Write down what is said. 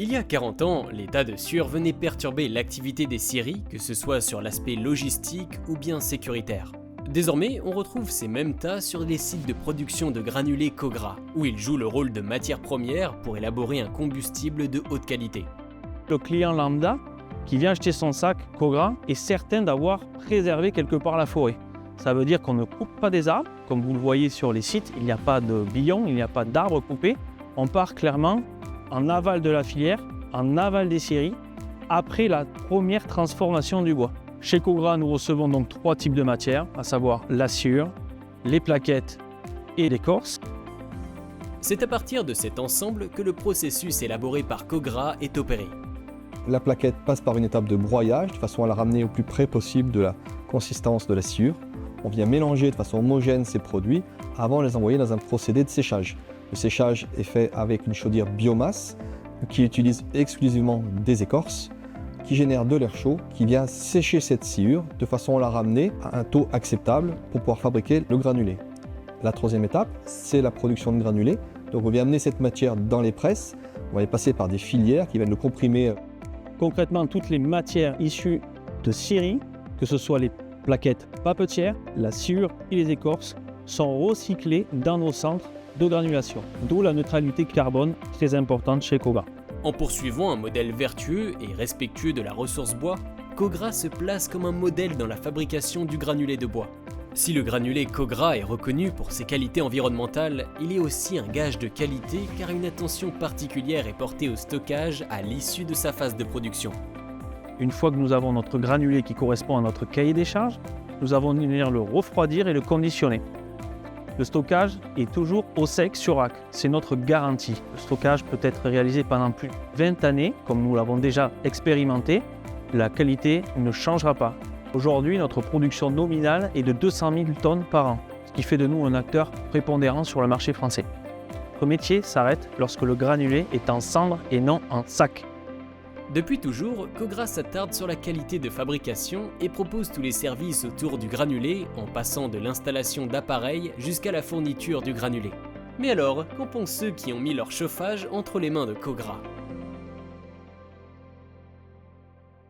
Il y a 40 ans, les tas de sueur venaient perturber l'activité des scieries, que ce soit sur l'aspect logistique ou bien sécuritaire. Désormais, on retrouve ces mêmes tas sur les sites de production de granulés Cogra, où ils jouent le rôle de matière première pour élaborer un combustible de haute qualité. Le client lambda qui vient acheter son sac Cogra est certain d'avoir préservé quelque part la forêt. Ça veut dire qu'on ne coupe pas des arbres, comme vous le voyez sur les sites, il n'y a pas de billons, il n'y a pas d'arbres coupés. On part clairement en aval de la filière, en aval des scieries, après la première transformation du bois. Chez Cogra, nous recevons donc 3 types de matières, à savoir la sciure, les plaquettes et l'écorce. C'est à partir de cet ensemble que le processus élaboré par Cogra est opéré. La plaquette passe par une étape de broyage de façon à la ramener au plus près possible de la consistance de la sciure. On vient mélanger de façon homogène ces produits avant de les envoyer dans un procédé de séchage. Le séchage est fait avec une chaudière biomasse qui utilise exclusivement des écorces, qui génère de l'air chaud, qui vient sécher cette sciure de façon à la ramener à un taux acceptable pour pouvoir fabriquer le granulé. La troisième étape, c'est la production de granulés. Donc on vient amener cette matière dans les presses, on va les passer par des filières qui viennent le comprimer. Concrètement, toutes les matières issues de scieries, que ce soit les plaquettes papetières, la sciure et les écorces, sont recyclées dans nos centres de granulation, d'où la neutralité carbone très importante chez Cogra. En poursuivant un modèle vertueux et respectueux de la ressource bois, Cogra se place comme un modèle dans la fabrication du granulé de bois. Si le granulé Cogra est reconnu pour ses qualités environnementales, il est aussi un gage de qualité car une attention particulière est portée au stockage à l'issue de sa phase de production. Une fois que nous avons notre granulé qui correspond à notre cahier des charges, nous avons dû venir le refroidir et le conditionner. Le stockage est toujours au sec sur rack, c'est notre garantie. Le stockage peut être réalisé pendant plus de 20 années, comme nous l'avons déjà expérimenté. La qualité ne changera pas. Aujourd'hui, notre production nominale est de 200 000 tonnes par an, ce qui fait de nous un acteur prépondérant sur le marché français. Notre métier s'arrête lorsque le granulé est en cendre et non en sac. Depuis toujours, Cogra s'attarde sur la qualité de fabrication et propose tous les services autour du granulé en passant de l'installation d'appareils jusqu'à la fourniture du granulé. Mais alors, qu'en pensent ceux qui ont mis leur chauffage entre les mains de Cogra ?